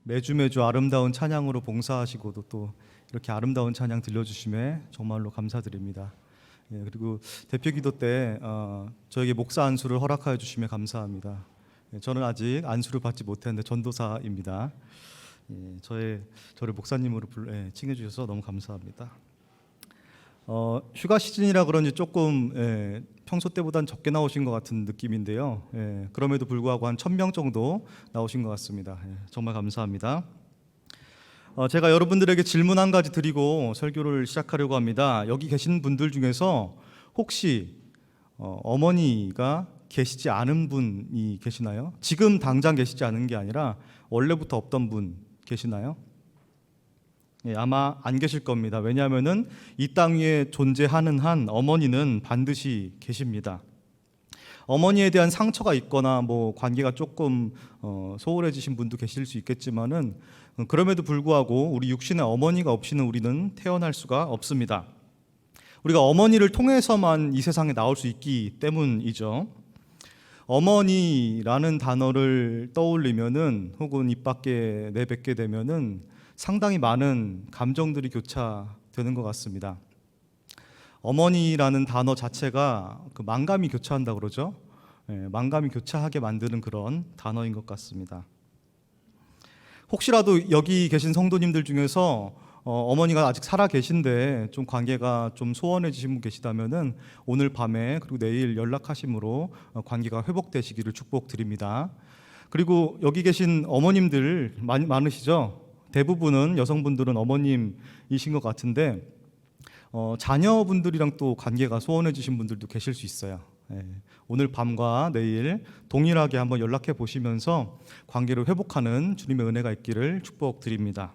매주 아름다운 찬양으로 봉사하시고도 또 이렇게 아름다운 찬양 들려주심에 정말로 감사드립니다. 그리고 대표기도 때 저에게 목사 안수를 허락하여 주심에 감사합니다. 저는 아직 안수를 받지 못했는데 전도사입니다. 저를 목사님으로 칭해 주셔서 너무 감사합니다. 휴가 시즌이라 그런지 조금 평소 때보단 적게 나오신 것 같은 느낌인데요. 그럼에도 불구하고 한 1000명 정도 나오신 것 같습니다. 정말 감사합니다. 제가 여러분들에게 질문 한 가지 드리고 설교를 시작하려고 합니다. 여기 계신 분들 중에서 혹시 어머니가 계시지 않은 분이 계시나요? 지금 당장 계시지 않은 게 아니라 원래부터 없던 분 계시나요? 아마 안 계실 겁니다. 왜냐하면은 이 땅 위에 존재하는 한 어머니는 반드시 계십니다. 어머니에 대한 상처가 있거나 관계가 조금 소홀해지신 분도 계실 수 있겠지만은 그럼에도 불구하고 우리 육신의 어머니가 없이는 우리는 태어날 수가 없습니다. 우리가 어머니를 통해서만 이 세상에 나올 수 있기 때문이죠. 어머니라는 단어를 떠올리면은 혹은 입 밖에 내뱉게 되면은 상당히 많은 감정들이 교차되는 것 같습니다. 어머니라는 단어 자체가 만감이 교차한다 그러죠. 만감이 교차하게 만드는 그런 단어인 것 같습니다. 혹시라도 여기 계신 성도님들 중에서 어머니가 아직 살아 계신데 좀 관계가 좀 소원해지신 분 계시다면은 오늘 밤에 그리고 내일 연락하심으로 관계가 회복되시기를 축복드립니다. 그리고 여기 계신 어머님들 많으시죠? 대부분은 여성분들은 어머님이신 것 같은데 자녀분들이랑 또 관계가 소원해지신 분들도 계실 수 있어요. 오늘 밤과 내일 동일하게 한번 연락해 보시면서 관계를 회복하는 주님의 은혜가 있기를 축복드립니다.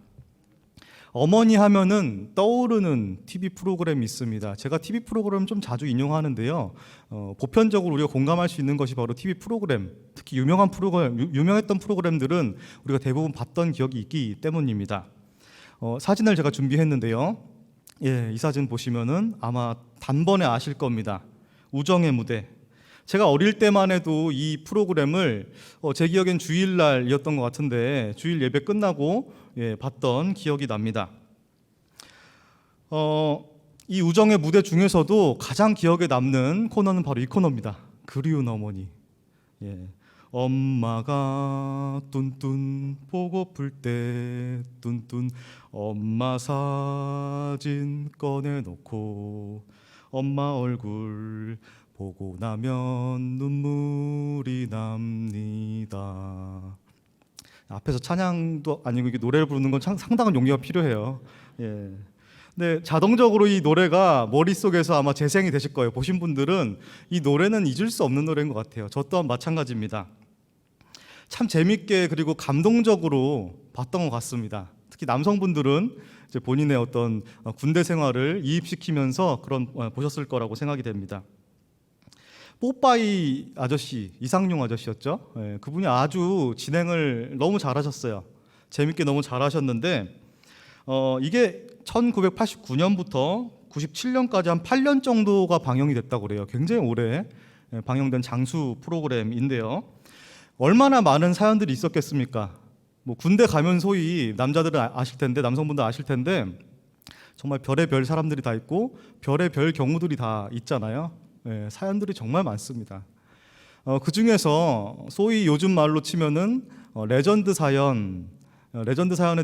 어머니 하면은 떠오르는 TV 프로그램이 있습니다. 제가 TV 프로그램 좀 자주 인용하는데요. 보편적으로 우리가 공감할 수 있는 것이 바로 TV 프로그램, 특히 유명했던 프로그램들은 우리가 대부분 봤던 기억이 있기 때문입니다. 사진을 제가 준비했는데요. 이 사진 보시면은 아마 단번에 아실 겁니다. 우정의 무대. 제가 어릴 때만 해도 이 프로그램을 제 기억엔 주일날이었던 것 같은데 주일 예배 끝나고 봤던 기억이 납니다. 이 우정의 무대 중에서도 가장 기억에 남는 코너는 바로 이 코너입니다. 그리운 어머니. 엄마가 뚠뚠 보고플 때 뚠뚠 엄마 사진 꺼내놓고 엄마 얼굴 보고 나면 눈물이 납니다. 앞에서 찬양도 아니고 이게 노래를 부르는 건 상당한 용기가 필요해요. 근데 자동적으로 이 노래가 머릿속에서 아마 재생이 되실 거예요. 보신 분들은 이 노래는 잊을 수 없는 노래인 것 같아요. 저 또한 마찬가지입니다. 참 재밌게 그리고 감동적으로 봤던 것 같습니다. 특히 남성분들은 이제 본인의 어떤 군대 생활을 이입시키면서 보셨을 거라고 생각이 됩니다. 뽀빠이 아저씨, 이상용 아저씨였죠. 그분이 아주 진행을 너무 잘하셨어요. 재밌게 너무 잘하셨는데 이게 1989년부터 97년까지 한 8년 정도가 방영이 됐다고 그래요. 굉장히 오래 방영된 장수 프로그램인데요. 얼마나 많은 사연들이 있었겠습니까? 군대 가면 소위 남자들은 아실 텐데, 남성분들 아실 텐데 정말 별의 별 사람들이 다 있고 별의 별 경우들이 다 있잖아요. 사연들이 정말 많습니다. 그 중에서 소위 요즘 말로 치면은 레전드 사연에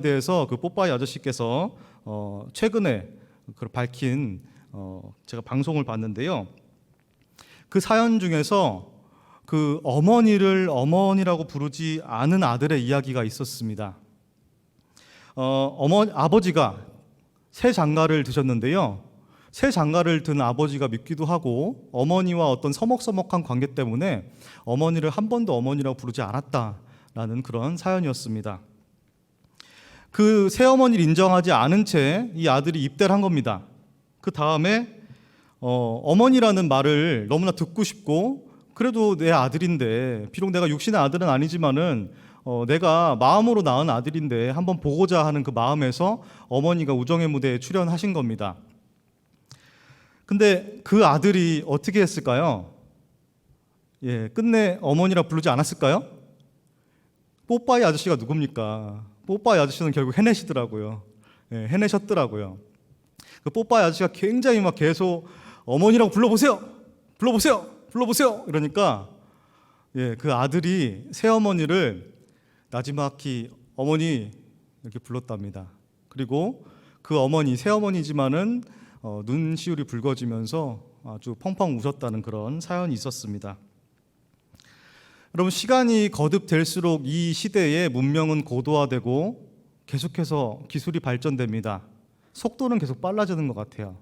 대해서 그 뽀빠이 아저씨께서 최근에 밝힌 제가 방송을 봤는데요. 그 사연 중에서 그 어머니를 어머니라고 부르지 않은 아들의 이야기가 있었습니다. 아버지가 새 장가를 드셨는데요. 새 장가를 든 아버지가 밉기도 하고 어머니와 어떤 서먹서먹한 관계 때문에 어머니를 한 번도 어머니라고 부르지 않았다라는 그런 사연이었습니다. 그 새어머니를 인정하지 않은 채 이 아들이 입대를 한 겁니다. 그 다음에 어머니라는 말을 너무나 듣고 싶고 그래도 내 아들인데 비록 내가 육신의 아들은 아니지만은 내가 마음으로 낳은 아들인데 한번 보고자 하는 그 마음에서 어머니가 우정의 무대에 출연하신 겁니다. 근데 그 아들이 어떻게 했을까요? 끝내 어머니라 부르지 않았을까요? 뽀빠이 아저씨가 누굽니까? 뽀빠이 아저씨는 결국 해내시더라고요. 예, 해내셨더라고요. 그 뽀빠이 아저씨가 굉장히 막 계속 어머니라고 불러보세요, 불러보세요, 불러보세요 이러니까 그 아들이 새어머니를 나지막히 어머니 이렇게 불렀답니다. 그리고 그 어머니, 새어머니지만은 눈시울이 붉어지면서 아주 펑펑 우셨다는 그런 사연이 있었습니다. 여러분, 시간이 거듭될수록 이 시대의 문명은 고도화되고 계속해서 기술이 발전됩니다. 속도는 계속 빨라지는 것 같아요.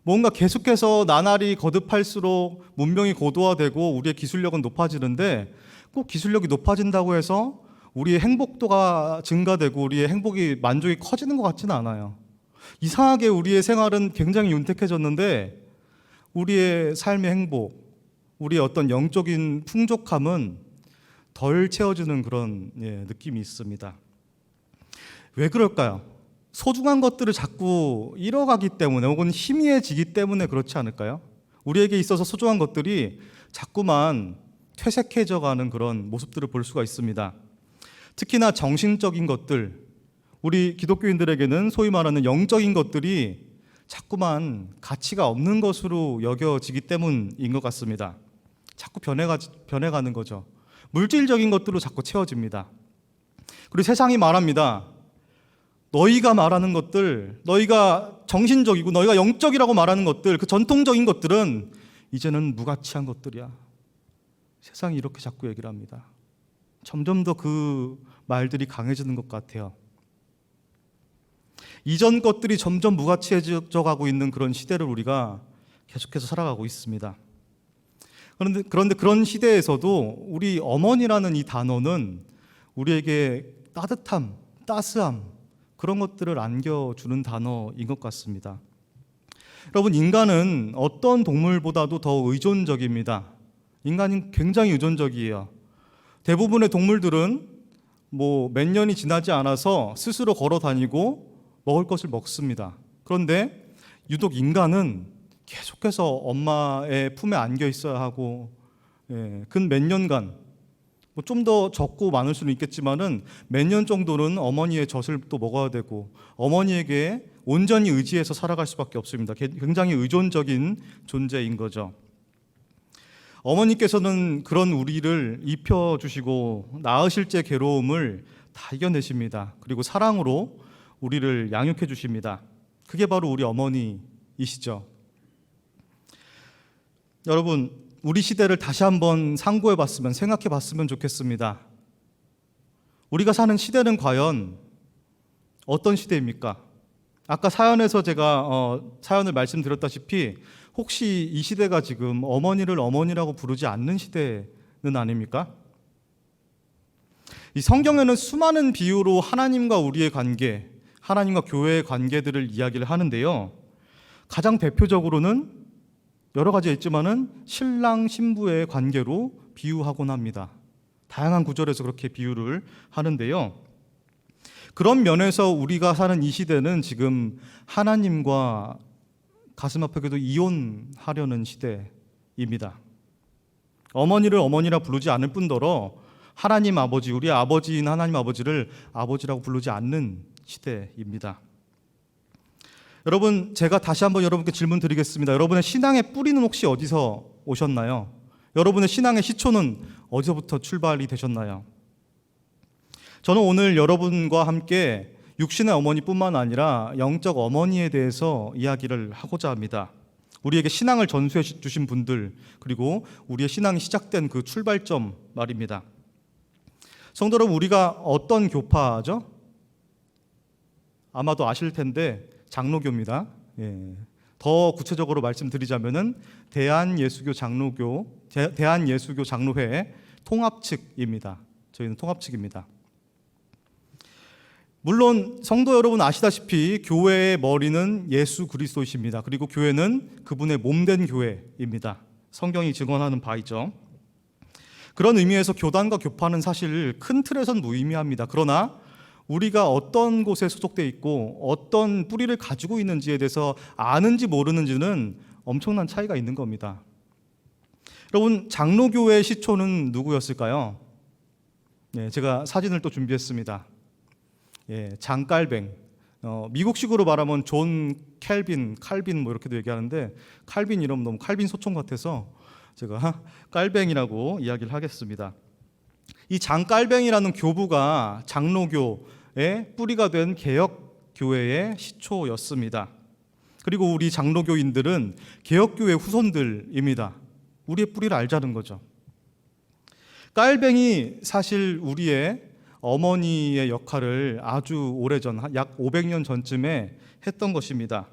뭔가 계속해서 나날이 거듭할수록 문명이 고도화되고 우리의 기술력은 높아지는데 꼭 기술력이 높아진다고 해서 우리의 행복도가 증가되고 우리의 만족이 커지는 것 같지는 않아요. 이상하게 우리의 생활은 굉장히 윤택해졌는데 우리의 삶의 행복, 우리의 어떤 영적인 풍족함은 덜 채워지는 그런 느낌이 있습니다. 왜 그럴까요? 소중한 것들을 자꾸 잃어가기 때문에 혹은 희미해지기 때문에 그렇지 않을까요? 우리에게 있어서 소중한 것들이 자꾸만 퇴색해져가는 그런 모습들을 볼 수가 있습니다. 특히나 정신적인 것들, 우리 기독교인들에게는 소위 말하는 영적인 것들이 자꾸만 가치가 없는 것으로 여겨지기 때문인 것 같습니다. 자꾸 변해가는 거죠. 물질적인 것들로 자꾸 채워집니다. 그리고 세상이 말합니다. 너희가 말하는 것들, 너희가 정신적이고 너희가 영적이라고 말하는 것들, 그 전통적인 것들은 이제는 무가치한 것들이야. 세상이 이렇게 자꾸 얘기를 합니다. 점점 더 그 말들이 강해지는 것 같아요. 이전 것들이 점점 무가치해져 가고 있는 그런 시대를 우리가 계속해서 살아가고 있습니다. 그런데 그런 시대에서도 우리 어머니라는 이 단어는 우리에게 따뜻함, 따스함, 그런 것들을 안겨주는 단어인 것 같습니다. 여러분, 인간은 어떤 동물보다도 더 의존적입니다. 인간은 굉장히 의존적이에요. 대부분의 동물들은 몇 년이 지나지 않아서 스스로 걸어 다니고 먹을 것을 먹습니다. 그런데 유독 인간은 계속해서 엄마의 품에 안겨 있어야 하고, 근 몇 년간, 좀 더 적고 많을 수는 있겠지만은 몇 년 정도는 어머니의 젖을 또 먹어야 되고 어머니에게 온전히 의지해서 살아갈 수밖에 없습니다. 굉장히 의존적인 존재인 거죠. 어머니께서는 그런 우리를 입혀주시고 낳으실제 괴로움을 다 이겨내십니다. 그리고 사랑으로 우리를 양육해 주십니다. 그게 바로 우리 어머니이시죠. 여러분, 우리 시대를 다시 한번 상고해 봤으면, 생각해 봤으면 좋겠습니다. 우리가 사는 시대는 과연 어떤 시대입니까? 아까 사연에서 제가 사연을 말씀드렸다시피 혹시 이 시대가 지금 어머니를 어머니라고 부르지 않는 시대는 아닙니까? 이 성경에는 수많은 비유로 하나님과 우리의 관계, 하나님과 교회의 관계들을 이야기를 하는데요. 가장 대표적으로는 여러 가지 있지만은 신랑 신부의 관계로 비유하곤 합니다. 다양한 구절에서 그렇게 비유를 하는데요. 그런 면에서 우리가 사는 이 시대는 지금 하나님과 가슴 아프게도 이혼하려는 시대입니다. 어머니를 어머니라 부르지 않을 뿐더러 하나님 아버지, 우리 아버지인 하나님 아버지를 아버지라고 부르지 않는 시대입니다. 여러분, 제가 다시 한번 여러분께 질문 드리겠습니다. 여러분의 신앙의 뿌리는 혹시 어디서 오셨나요? 여러분의 신앙의 시초는 어디서부터 출발이 되셨나요? 저는 오늘 여러분과 함께 육신의 어머니뿐만 아니라 영적 어머니에 대해서 이야기를 하고자 합니다. 우리에게 신앙을 전수해 주신 분들, 그리고 우리의 신앙이 시작된 그 출발점 말입니다. 성도 여러분, 우리가 어떤 교파죠? 아마도 아실 텐데 장로교입니다. 더 구체적으로 말씀드리자면은 대한예수교 장로회 통합 측입니다. 저희는 통합 측입니다. 물론 성도 여러분 아시다시피 교회의 머리는 예수 그리스도이십니다. 그리고 교회는 그분의 몸된 교회입니다. 성경이 증언하는 바이죠. 그런 의미에서 교단과 교파는 사실 큰 틀에선 무의미합니다. 그러나 우리가 어떤 곳에 소속되어 있고 어떤 뿌리를 가지고 있는지에 대해서 아는지 모르는지는 엄청난 차이가 있는 겁니다. 여러분, 장로교회의 시초는 누구였을까요? 제가 사진을 또 준비했습니다. 장깔뱅. 미국식으로 말하면 존 칼빈 뭐 이렇게도 얘기하는데 칼빈 이름 너무 칼빈 소총 같아서 제가 깔뱅이라고 이야기를 하겠습니다. 이 장깔뱅이라는 교부가 장로교의 뿌리가 된 개혁교회의 시초였습니다. 그리고 우리 장로교인들은 개혁교회 후손들입니다. 우리의 뿌리를 알자는 거죠. 깔뱅이 사실 우리의 어머니의 역할을 아주 오래전, 약 500년 전쯤에 했던 것입니다.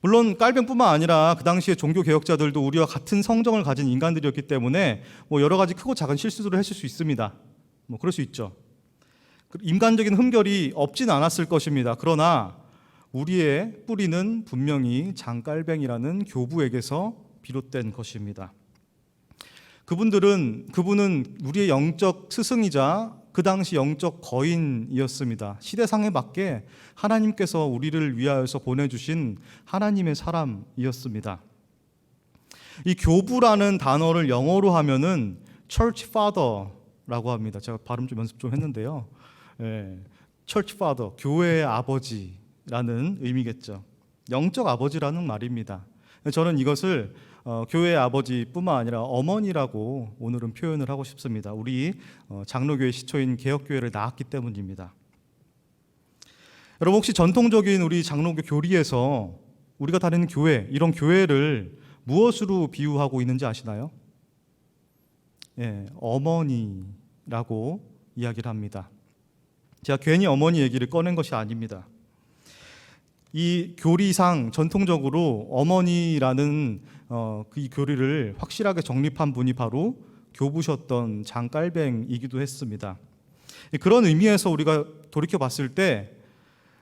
물론 깔뱅뿐만 아니라 그 당시에 종교개혁자들도 우리와 같은 성정을 가진 인간들이었기 때문에 여러 가지 크고 작은 실수들을 했을 수 있습니다. 그럴 수 있죠. 인간적인 흠결이 없진 않았을 것입니다. 그러나 우리의 뿌리는 분명히 장깔뱅이라는 교부에게서 비롯된 것입니다. 그분은 우리의 영적 스승이자 그 당시 영적 거인이었습니다. 시대상에 맞게 하나님께서 우리를 위하여서 보내주신 하나님의 사람이었습니다. 이 교부라는 단어를 영어로 하면은 Church Father라고 합니다. 제가 발음 좀 연습 좀 했는데요. Church Father, 교회의 아버지라는 의미겠죠. 영적 아버지라는 말입니다. 저는 이것을 교회의 아버지뿐만 아니라 어머니라고 오늘은 표현을 하고 싶습니다. 우리 장로교회 시초인 개혁교회를 낳았기 때문입니다. 여러분 혹시 전통적인 우리 장로교 교리에서 우리가 다니는 교회, 이런 교회를 무엇으로 비유하고 있는지 아시나요? 어머니라고 이야기를 합니다. 제가 괜히 어머니 얘기를 꺼낸 것이 아닙니다. 이 교리상 전통적으로 어머니라는 이 교리를 확실하게 정립한 분이 바로 교부셨던 장깔뱅이기도 했습니다. 그런 의미에서 우리가 돌이켜 봤을 때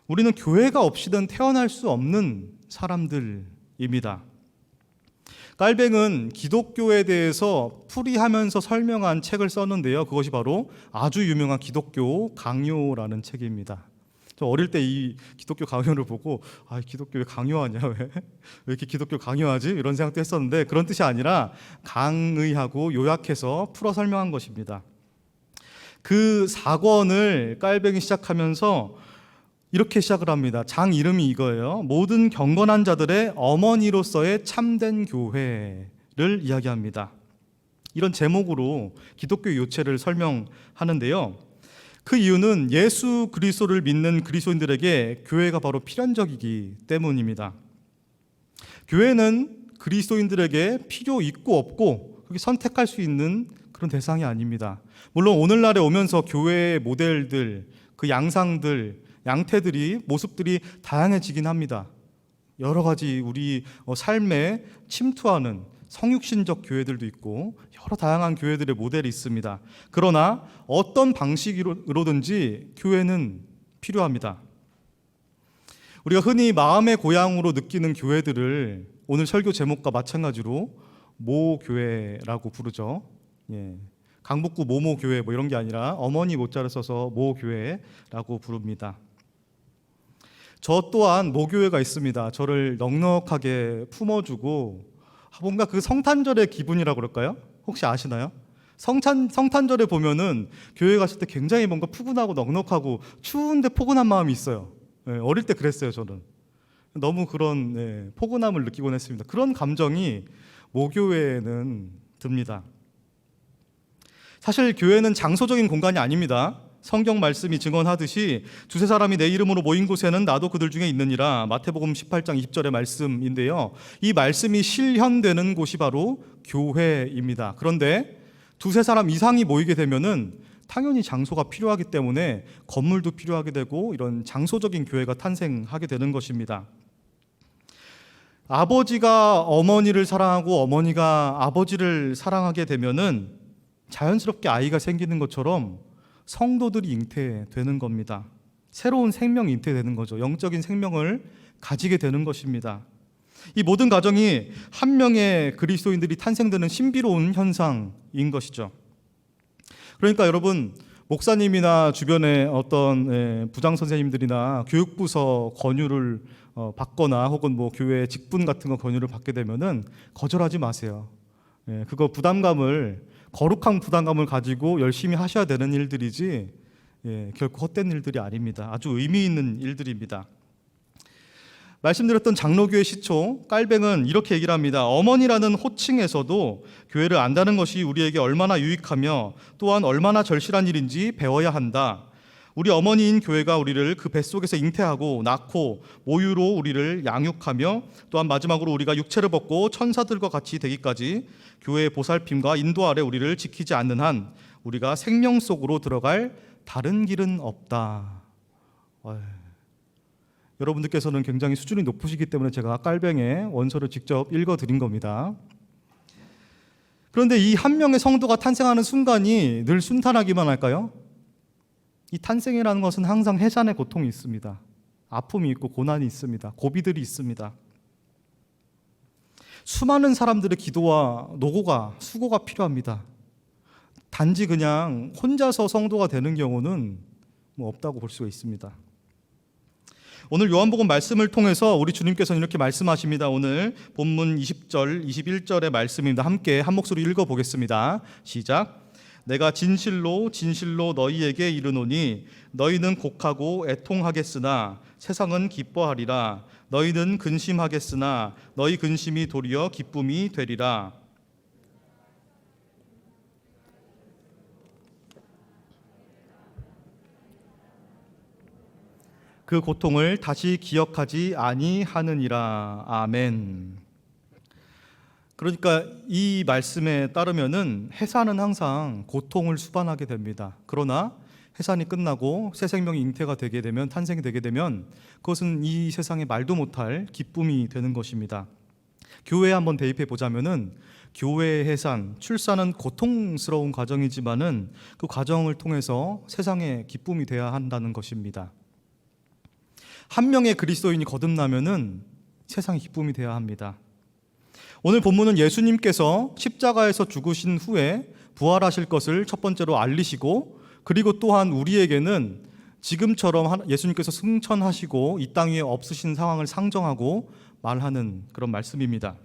우리는 교회가 없이는 태어날 수 없는 사람들입니다. 깔뱅은 기독교에 대해서 풀이하면서 설명한 책을 썼는데요. 그것이 바로 아주 유명한 기독교 강요라는 책입니다. 저 어릴 때 이 기독교 강요를 보고 기독교 왜 강요하냐, 왜 이렇게 기독교 강요하지? 이런 생각도 했었는데 그런 뜻이 아니라 강의하고 요약해서 풀어 설명한 것입니다. 그 사권을 깔뱅이 시작하면서 이렇게 시작을 합니다. 장 이름이 이거예요. 모든 경건한 자들의 어머니로서의 참된 교회를 이야기합니다. 이런 제목으로 기독교 요체를 설명하는데요. 그 이유는 예수 그리스도를 믿는 그리스도인들에게 교회가 바로 필연적이기 때문입니다. 교회는 그리스도인들에게 필요 있고 없고 그렇게 선택할 수 있는 그런 대상이 아닙니다. 물론 오늘날에 오면서 교회의 모델들, 그 양상들, 양태들이, 모습들이 다양해지긴 합니다. 여러 가지 우리 삶에 침투하는 성육신적 교회들도 있고 여러 다양한 교회들의 모델이 있습니다. 그러나 어떤 방식으로든지 교회는 필요합니다. 우리가 흔히 마음의 고향으로 느끼는 교회들을 오늘 설교 제목과 마찬가지로 모교회라고 부르죠. 강북구 모모교회 이런 게 아니라 어머니 모자를 써서 모교회라고 부릅니다. 저 또한 모교회가 있습니다. 저를 넉넉하게 품어주고 뭔가 그 성탄절의 기분이라고 그럴까요? 혹시 아시나요? 성탄절에 보면은 교회 갔을 때 굉장히 뭔가 푸근하고 넉넉하고 추운데 포근한 마음이 있어요. 어릴 때 그랬어요, 저는. 너무 그런 포근함을 느끼곤 했습니다. 그런 감정이 모교회에는 듭니다. 사실 교회는 장소적인 공간이 아닙니다. 성경 말씀이 증언하듯이 두세 사람이 내 이름으로 모인 곳에는 나도 그들 중에 있느니라. 마태복음 18장 20절의 말씀인데요. 이 말씀이 실현되는 곳이 바로 교회입니다. 그런데 두세 사람 이상이 모이게 되면은 당연히 장소가 필요하기 때문에 건물도 필요하게 되고 이런 장소적인 교회가 탄생하게 되는 것입니다. 아버지가 어머니를 사랑하고 어머니가 아버지를 사랑하게 되면은 자연스럽게 아이가 생기는 것처럼 성도들이 잉태되는 겁니다. 새로운 생명이 잉태되는 거죠. 영적인 생명을 가지게 되는 것입니다. 이 모든 과정이 한 명의 그리스도인들이 탄생되는 신비로운 현상인 것이죠. 그러니까 여러분, 목사님이나 주변에 어떤 부장 선생님들이나 교육부서 권유를 받거나 혹은 교회 직분 같은 거 권유를 받게 되면은 거절하지 마세요. 그거 거룩한 부담감을 가지고 열심히 하셔야 되는 일들이지 결코 헛된 일들이 아닙니다. 아주 의미 있는 일들입니다. 말씀드렸던 장로교의 시초 깔뱅은 이렇게 얘기를 합니다. 어머니라는 호칭에서도 교회를 안다는 것이 우리에게 얼마나 유익하며 또한 얼마나 절실한 일인지 배워야 한다. 우리 어머니인 교회가 우리를 그 뱃속에서 잉태하고 낳고 모유로 우리를 양육하며 또한 마지막으로 우리가 육체를 벗고 천사들과 같이 되기까지 교회의 보살핌과 인도 아래 우리를 지키지 않는 한 우리가 생명 속으로 들어갈 다른 길은 없다. 여러분들께서는 굉장히 수준이 높으시기 때문에 제가 깔뱅의 원서를 직접 읽어드린 겁니다. 그런데 이 한 명의 성도가 탄생하는 순간이 늘 순탄하기만 할까요? 이 탄생이라는 것은 항상 해산의 고통이 있습니다. 아픔이 있고 고난이 있습니다. 고비들이 있습니다. 수많은 사람들의 기도와 노고가 수고가 필요합니다. 단지 그냥 혼자서 성도가 되는 경우는 없다고 볼 수가 있습니다. 오늘 요한복음 말씀을 통해서 우리 주님께서는 이렇게 말씀하십니다. 오늘 본문 20절, 21절의 말씀입니다. 함께 한 목소리 읽어보겠습니다. 시작. 내가 진실로 진실로 너희에게 이르노니 너희는 곡하고 애통하겠으나 세상은 기뻐하리라. 너희는 근심하겠으나 너희 근심이 도리어 기쁨이 되리라. 그 고통을 다시 기억하지 아니하느니라. 아멘. 그러니까 이 말씀에 따르면은 해산은 항상 고통을 수반하게 됩니다. 그러나 해산이 끝나고 새 생명이 잉태가 되게 되면, 탄생이 되게 되면 그것은 이 세상에 말도 못할 기쁨이 되는 것입니다. 교회에 한번 대입해 보자면은 교회의 해산, 출산은 고통스러운 과정이지만은 그 과정을 통해서 세상에 기쁨이 되어야 한다는 것입니다. 한 명의 그리스도인이 거듭나면은 세상에 기쁨이 되어야 합니다. 오늘 본문은 예수님께서 십자가에서 죽으신 후에 부활하실 것을 첫 번째로 알리시고, 그리고 또한 우리에게는 지금처럼 예수님께서 승천하시고 이 땅 위에 없으신 상황을 상정하고 말하는 그런 말씀입니다.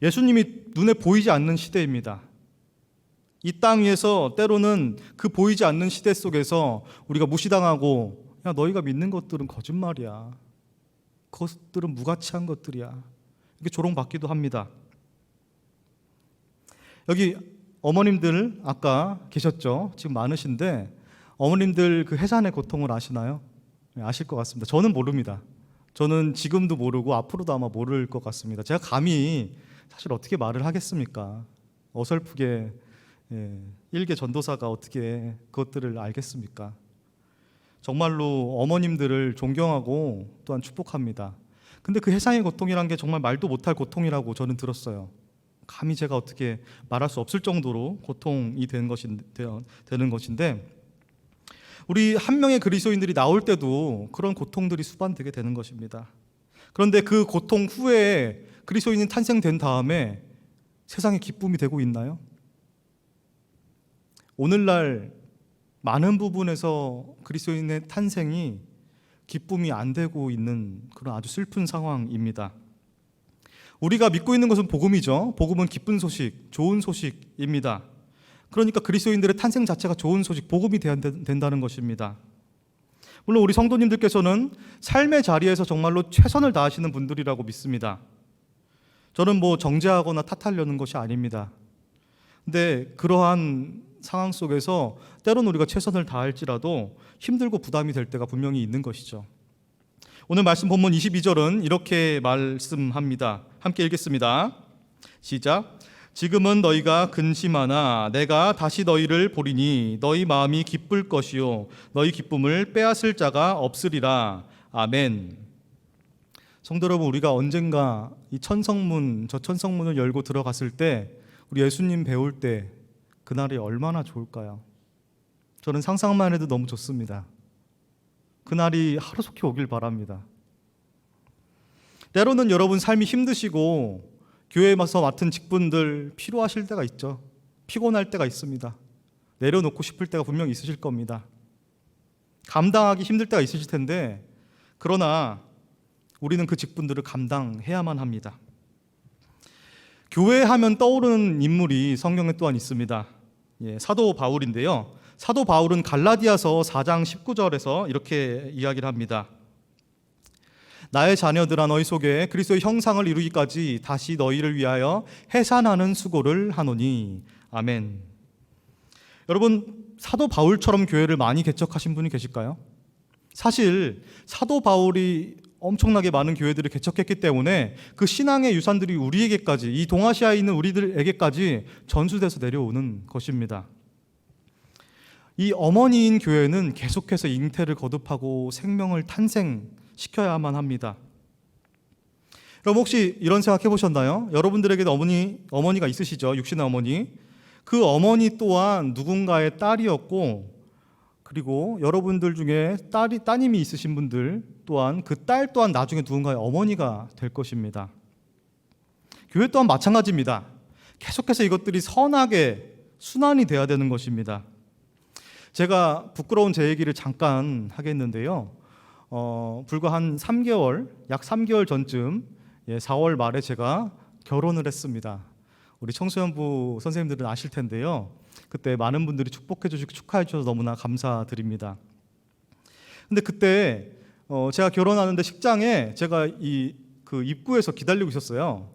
예수님이 눈에 보이지 않는 시대입니다. 이 땅 위에서 때로는 그 보이지 않는 시대 속에서 우리가 무시당하고, 야, 너희가 믿는 것들은 거짓말이야, 그것들은 무가치한 것들이야, 이렇게 조롱받기도 합니다. 여기 어머님들 아까 계셨죠? 지금 많으신데 어머님들 그 해산의 고통을 아시나요? 아실 것 같습니다. 저는 모릅니다. 저는 지금도 모르고 앞으로도 아마 모를 것 같습니다. 제가 감히 사실 어떻게 말을 하겠습니까? 어설프게 일개 전도사가 어떻게 그것들을 알겠습니까? 정말로 어머님들을 존경하고 또한 축복합니다. 근데 그 해상의 고통이란 게 정말 말도 못할 고통이라고 저는 들었어요. 감히 제가 어떻게 말할 수 없을 정도로 고통이 되는 것인데, 우리 한 명의 그리스도인들이 나올 때도 그런 고통들이 수반되게 되는 것입니다. 그런데 그 고통 후에 그리스도인이 탄생된 다음에 세상에 기쁨이 되고 있나요? 오늘날 많은 부분에서 그리스도인의 탄생이 기쁨이 안 되고 있는 그런 아주 슬픈 상황입니다. 우리가 믿고 있는 것은 복음이죠. 복음은 기쁜 소식, 좋은 소식입니다. 그러니까 그리스도인들의 탄생 자체가 좋은 소식, 복음이 된다는 것입니다. 물론 우리 성도님들께서는 삶의 자리에서 정말로 최선을 다하시는 분들이라고 믿습니다. 저는 정죄하거나 탓하려는 것이 아닙니다. 근데 그러한 상황 속에서 때로는 우리가 최선을 다할지라도 힘들고 부담이 될 때가 분명히 있는 것이죠. 오늘 말씀 본문 22절은 이렇게 말씀합니다. 함께 읽겠습니다. 시작. 지금은 너희가 근심하나 내가 다시 너희를 보리니 너희 마음이 기쁠 것이요 너희 기쁨을 빼앗을 자가 없으리라. 아멘. 성도 여러분, 우리가 언젠가 이 천성문, 저 천성문을 열고 들어갔을 때 우리 예수님 배울 때 그날이 얼마나 좋을까요? 저는 상상만 해도 너무 좋습니다. 그날이 하루속히 오길 바랍니다. 때로는 여러분 삶이 힘드시고 교회에서 맡은 직분들 피로하실 때가 있죠. 피곤할 때가 있습니다. 내려놓고 싶을 때가 분명히 있으실 겁니다. 감당하기 힘들 때가 있으실 텐데, 그러나 우리는 그 직분들을 감당해야만 합니다. 교회 하면 떠오르는 인물이 성경에 또한 있습니다. 사도 바울인데요. 사도 바울은 갈라디아서 4장 19절에서 이렇게 이야기를 합니다. 나의 자녀들아 너희 속에 그리스도의 형상을 이루기까지 다시 너희를 위하여 해산하는 수고를 하노니. 아멘. 여러분, 사도 바울처럼 교회를 많이 개척하신 분이 계실까요? 사실 사도 바울이 엄청나게 많은 교회들을 개척했기 때문에 그 신앙의 유산들이 우리에게까지, 이 동아시아에 있는 우리들에게까지 전수돼서 내려오는 것입니다. 이 어머니인 교회는 계속해서 잉태를 거듭하고 생명을 탄생시켜야만 합니다. 여러분, 혹시 이런 생각 해보셨나요? 여러분들에게도 어머니가 있으시죠? 육신의 어머니. 그 어머니 또한 누군가의 딸이었고, 그리고 여러분들 중에 따님이 있으신 분들 또한 그 딸 또한 나중에 누군가의 어머니가 될 것입니다. 교회 또한 마찬가지입니다. 계속해서 이것들이 선하게 순환이 돼야 되는 것입니다. 제가 부끄러운 제 얘기를 잠깐 하겠는데요. 불과 한 3개월, 약 3개월 전쯤 4월 말에 제가 결혼을 했습니다. 우리 청소년부 선생님들은 아실 텐데요. 그때 많은 분들이 축복해 주시고 축하해 주셔서 너무나 감사드립니다. 근데 그때 제가 결혼하는데 식장에 제가 그 입구에서 기다리고 있었어요.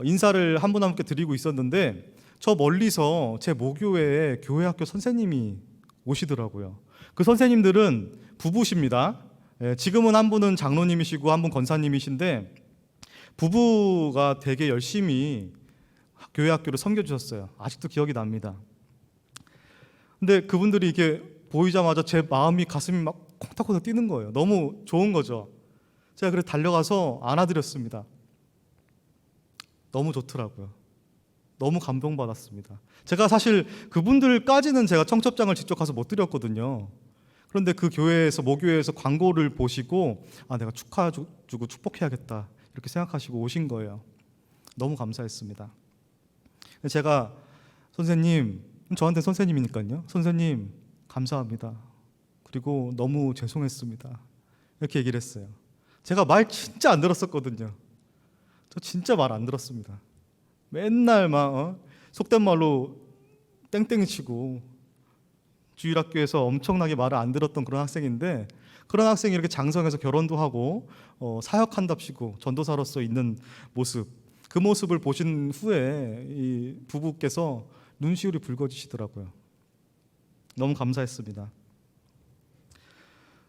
인사를 한 분 한 분께 드리고 있었는데 저 멀리서 제 모교회에 교회학교 선생님이 오시더라고요. 그 선생님들은 부부십니다. 지금은 한 분은 장로님이시고 한 분 권사님이신데 부부가 되게 열심히 교회학교를 섬겨주셨어요. 아직도 기억이 납니다. 근데 그분들이 이렇게 보이자마자 제 마음이 가슴이 막 콩닥콩닥 뛰는 거예요. 너무 좋은 거죠. 제가 그래서 달려가서 안아드렸습니다. 너무 좋더라고요. 너무 감동받았습니다. 제가 사실 그분들까지는 제가 청첩장을 직접 가서 못 드렸거든요. 그런데 그 교회에서, 모교회에서 광고를 보시고 내가 축하해주고 축복해야겠다 이렇게 생각하시고 오신 거예요. 너무 감사했습니다. 제가 선생님, 저한테 선생님이니까요. 선생님 감사합니다. 그리고 너무 죄송했습니다. 이렇게 얘기를 했어요. 제가 말 진짜 안 들었었거든요. 저 진짜 말 안 들었습니다. 맨날 막 속된 말로 땡땡이 치고 주일학교에서 엄청나게 말을 안 들었던 그런 학생인데, 그런 학생이 이렇게 장성해서 결혼도 하고 사역한답시고 전도사로서 있는 모습, 그 모습을 보신 후에 이 부부께서 눈시울이 붉어지시더라고요. 너무 감사했습니다.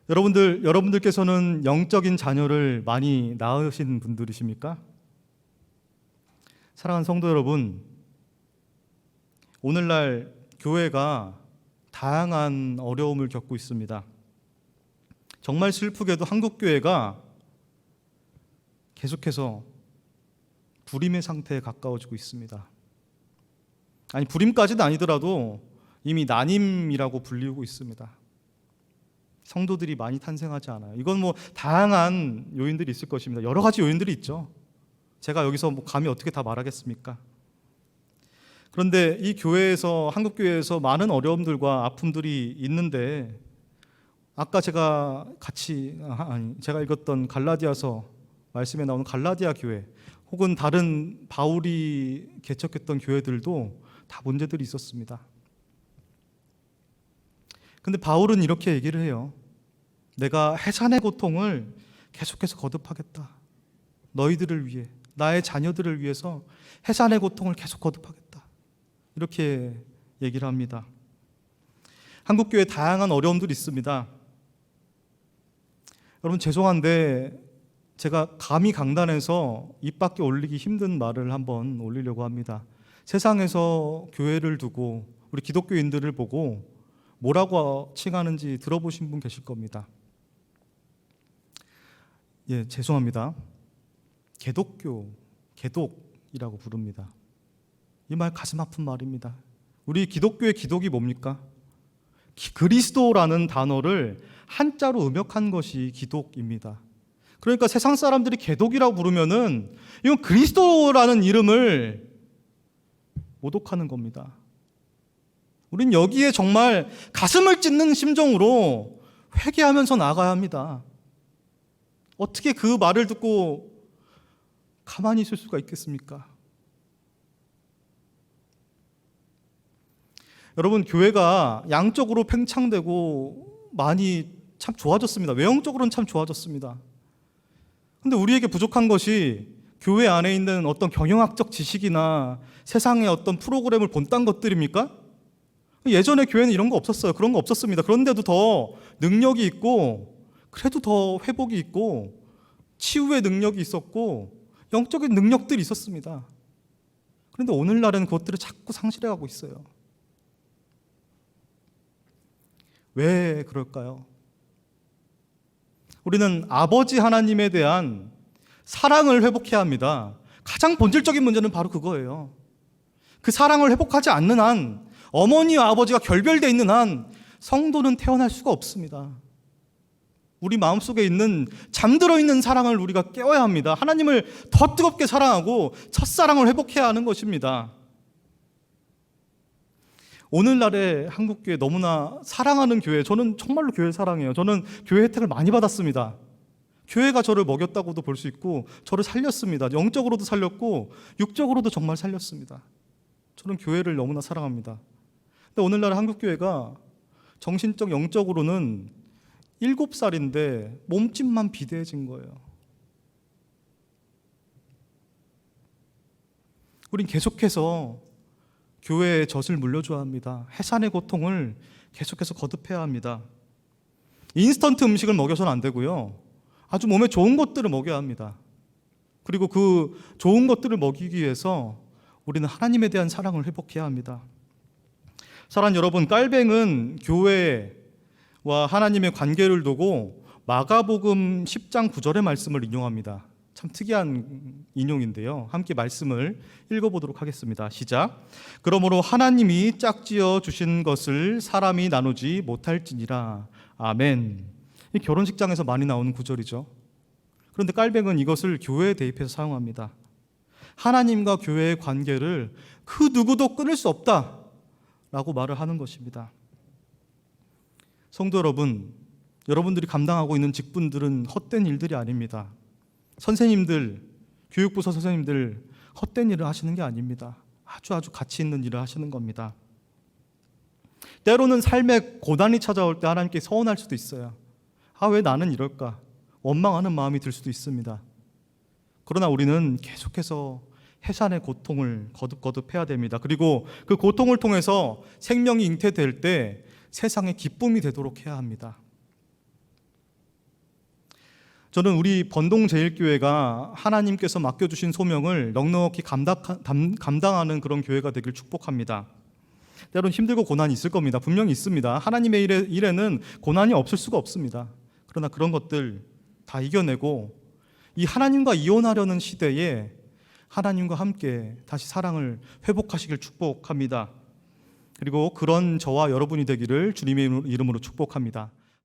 여러분들께서는 영적인 자녀를 많이 낳으신 분들이십니까? 사랑하는 성도 여러분, 오늘날 교회가 다양한 어려움을 겪고 있습니다. 정말 슬프게도 한국 교회가 계속해서 불임의 상태에 가까워지고 있습니다. 아니, 불임까지는 아니더라도 이미 난임이라고 불리우고 있습니다. 성도들이 많이 탄생하지 않아요. 이건 다양한 요인들이 있을 것입니다. 여러 가지 요인들이 있죠. 제가 여기서 감히 어떻게 다 말하겠습니까? 그런데 이 교회에서, 한국 교회에서 많은 어려움들과 아픔들이 있는데, 아까 제가 읽었던 갈라디아서 말씀에 나오는 갈라디아 교회, 혹은 다른 바울이 개척했던 교회들도 다 문제들이 있었습니다. 근데 바울은 이렇게 얘기를 해요. 내가 해산의 고통을 계속해서 거듭하겠다. 너희들을 위해, 나의 자녀들을 위해서 해산의 고통을 계속 거듭하겠다. 이렇게 얘기를 합니다. 한국교회에 다양한 어려움들이 있습니다. 여러분, 죄송한데 제가 감히 강단에서 입 밖에 올리기 힘든 말을 한번 올리려고 합니다. 세상에서 교회를 두고 우리 기독교인들을 보고 뭐라고 칭하는지 들어보신 분 계실 겁니다. 죄송합니다. 개독이라고 부릅니다. 이 말 가슴 아픈 말입니다. 우리 기독교의 기독이 뭡니까? 그리스도라는 단어를 한자로 음역한 것이 기독입니다. 그러니까 세상 사람들이 개독이라고 부르면은 이건 그리스도라는 이름을 모독하는 겁니다. 우린 여기에 정말 가슴을 찢는 심정으로 회개하면서 나아가야 합니다. 어떻게 그 말을 듣고 가만히 있을 수가 있겠습니까? 여러분, 교회가 양적으로 팽창되고 많이 참 좋아졌습니다. 외형적으로는 참 좋아졌습니다. 근데 우리에게 부족한 것이 교회 안에 있는 어떤 경영학적 지식이나 세상의 어떤 프로그램을 본딴 것들입니까? 예전에 교회는 이런 거 없었어요. 그런 거 없었습니다. 그런데도 더 능력이 있고, 그래도 더 회복이 있고, 치유의 능력이 있었고, 영적인 능력들이 있었습니다. 그런데 오늘날은 그것들을 자꾸 상실해가고 있어요. 왜 그럴까요? 우리는 아버지 하나님에 대한 사랑을 회복해야 합니다. 가장 본질적인 문제는 바로 그거예요. 그 사랑을 회복하지 않는 한, 어머니와 아버지가 결별되어 있는 한 성도는 태어날 수가 없습니다. 우리 마음속에 있는 잠들어 있는 사랑을 우리가 깨워야 합니다. 하나님을 더 뜨겁게 사랑하고 첫사랑을 회복해야 하는 것입니다. 오늘날의 한국교회 너무나 사랑하는 교회, 저는 정말로 교회 사랑해요. 저는 교회 혜택을 많이 받았습니다. 교회가 저를 먹였다고도 볼 수 있고 저를 살렸습니다. 영적으로도 살렸고 육적으로도 정말 살렸습니다. 저는 교회를 너무나 사랑합니다. 근데 오늘날 한국교회가 정신적, 영적으로는 7살인데 몸집만 비대해진 거예요. 우린 계속해서 교회의 젖을 물려줘야 합니다. 해산의 고통을 계속해서 거듭해야 합니다. 인스턴트 음식을 먹여서는 안 되고요. 아주 몸에 좋은 것들을 먹여야 합니다. 그리고 그 좋은 것들을 먹이기 위해서 우리는 하나님에 대한 사랑을 회복해야 합니다. 사랑하는 여러분, 깔뱅은 교회와 하나님의 관계를 두고 마가복음 10장 9절의 말씀을 인용합니다. 참 특이한 인용인데요. 함께 말씀을 읽어보도록 하겠습니다. 시작. 그러므로 하나님이 짝지어 주신 것을 사람이 나누지 못할지니라. 아멘. 이 결혼식장에서 많이 나오는 구절이죠. 그런데 깔뱅은 이것을 교회에 대입해서 사용합니다. 하나님과 교회의 관계를 그 누구도 끊을 수 없다라고 말을 하는 것입니다. 성도 여러분, 여러분들이 감당하고 있는 직분들은 헛된 일들이 아닙니다. 선생님들, 교육부서 선생님들 헛된 일을 하시는 게 아닙니다. 아주 가치 있는 일을 하시는 겁니다. 때로는 삶의 고난이 찾아올 때 하나님께 서운할 수도 있어요. 왜 나는 이럴까? 원망하는 마음이 들 수도 있습니다. 그러나 우리는 계속해서 해산의 고통을 거듭 해야 됩니다. 그리고 그 고통을 통해서 생명이 잉태될 때 세상의 기쁨이 되도록 해야 합니다. 저는 우리 번동제일교회가 하나님께서 맡겨주신 소명을 넉넉히 감당하는 그런 교회가 되길 축복합니다. 때로는 힘들고 고난이 있을 겁니다. 분명히 있습니다. 하나님의 일에는 고난이 없을 수가 없습니다. 그러나 그런 것들 다 이겨내고 이 하나님과 이혼하려는 시대에 하나님과 함께 다시 사랑을 회복하시길 축복합니다. 그리고 그런 저와 여러분이 되기를 주님의 이름으로 축복합니다.